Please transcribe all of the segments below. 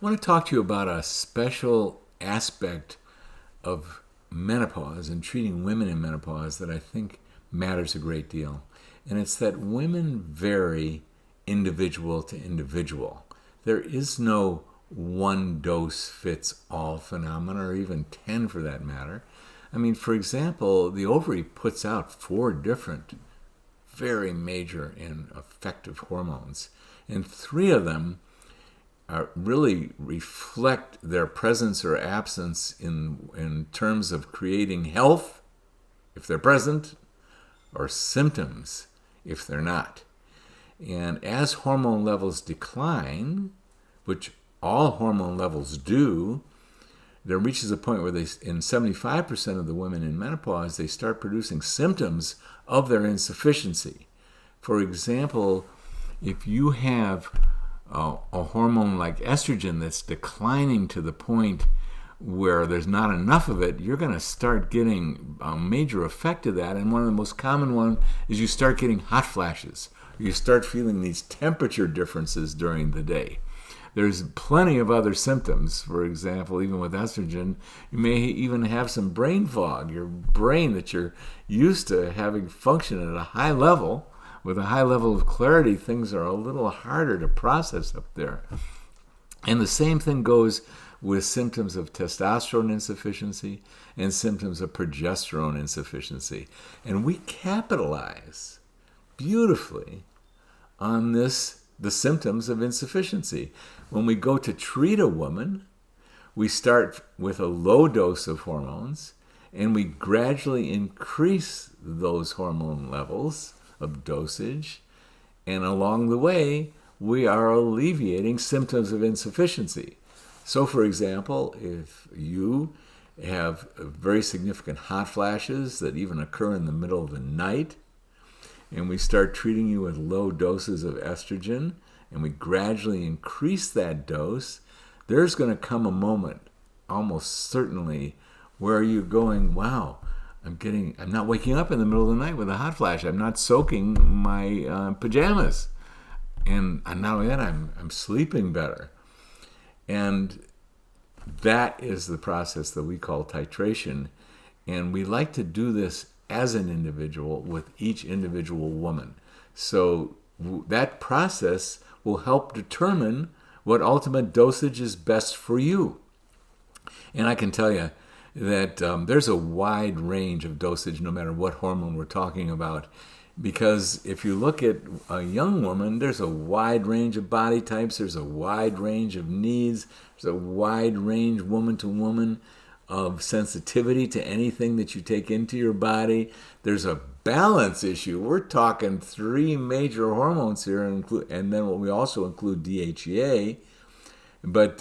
I want to talk to you about a special aspect of menopause and treating women in menopause that I think matters a great deal. And it's that women vary individual to individual. There is no one dose fits all phenomenon, or even 10 for that matter. I mean, for example, the ovary puts out 4 different, very major and effective hormones, and 3 of them really reflect their presence or absence in terms of creating health, if they're present, or symptoms, if they're not. And as hormone levels decline, which all hormone levels do, there reaches a point where in 75% of the women in menopause, they start producing symptoms of their insufficiency. For example, if you have a hormone like estrogen that's declining to the point where there's not enough of it, you're going to start getting a major effect of that. And one of the most common ones is you start getting hot flashes. You start feeling these temperature differences during the day. There's plenty of other symptoms. For example, even with estrogen, you may even have some brain fog. Your brain that you're used to having function at a high level, with a high level of clarity, things are a little harder to process up there. And the same thing goes with symptoms of testosterone insufficiency and symptoms of progesterone insufficiency. And we capitalize beautifully on the symptoms of insufficiency. When we go to treat a woman, we start with a low dose of hormones, and we gradually increase those hormone levels of dosage, and along the way, we are alleviating symptoms of insufficiency. So, for example, if you have very significant hot flashes that even occur in the middle of the night, and we start treating you with low doses of estrogen, and we gradually increase that dose, there's going to come a moment, almost certainly, where you're going, wow, I'm not waking up in the middle of the night with a hot flash. I'm not soaking my pajamas. And not only that, I'm sleeping better. And that is the process that we call titration. And we like to do this as an individual with each individual woman. So that process will help determine what ultimate dosage is best for you. And I can tell you that there's a wide range of dosage no matter what hormone we're talking about. Because if you look at a young woman, there's a wide range of body types, there's a wide range of needs, there's a wide range woman to woman of sensitivity to anything that you take into your body. There's a balance issue. We're talking 3 major hormones here, and then we also include DHEA. But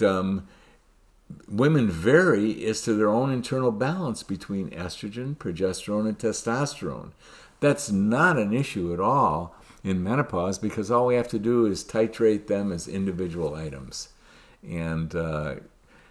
women vary as to their own internal balance between estrogen, progesterone, and testosterone. That's not an issue at all in menopause, because all we have to do is titrate them as individual items. And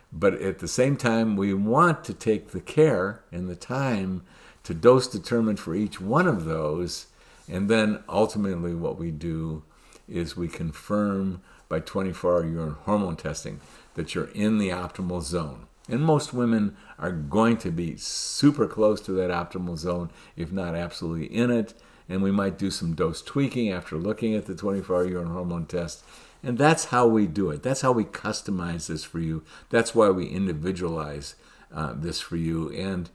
but at the same time, we want to take the care and the time to dose determine for each one of those. And then ultimately what we do is we confirm by 24-hour urine hormone testing that you're in the optimal zone. And most women are going to be super close to that optimal zone, if not absolutely in it. And we might do some dose tweaking after looking at the 24-hour urine hormone test. And that's how we do it. That's how we customize this for you. That's why we individualize this for you. And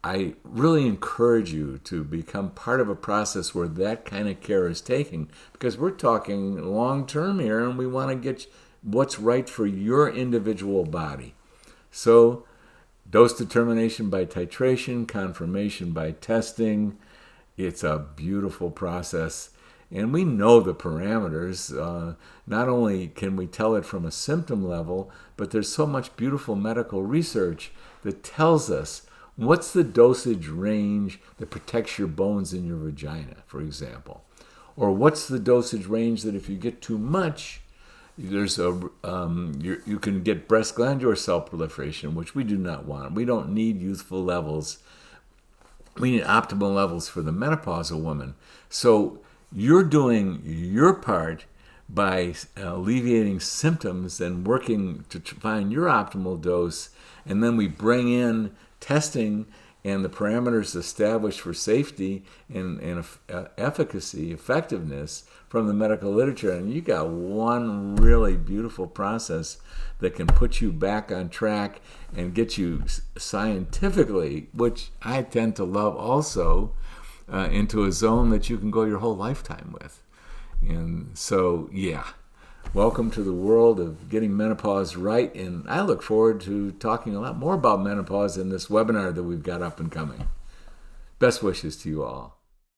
I really encourage you to become part of a process where that kind of care is taken, because we're talking long-term here, and we want to get what's right for your individual body. So, dose determination by titration, confirmation by testing. It's a beautiful process. And we know the parameters. Not only can we tell it from a symptom level, but there's so much beautiful medical research that tells us what's the dosage range that protects your bones in your vagina, for example. Or what's the dosage range that if you get too much, there's you can get breast glandular cell proliferation, which we do not want. We don't need youthful levels. We need optimal levels for the menopausal woman. So you're doing your part by alleviating symptoms and working to find your optimal dose. And then we bring in testing and the parameters established for safety and efficacy, effectiveness from the medical literature. And you got one really beautiful process that can put you back on track and get you scientifically, which I tend to love also, into a zone that you can go your whole lifetime with. And so, yeah, welcome to the world of getting menopause right. And I look forward to talking a lot more about menopause in this webinar that we've got up and coming. Best wishes to you all.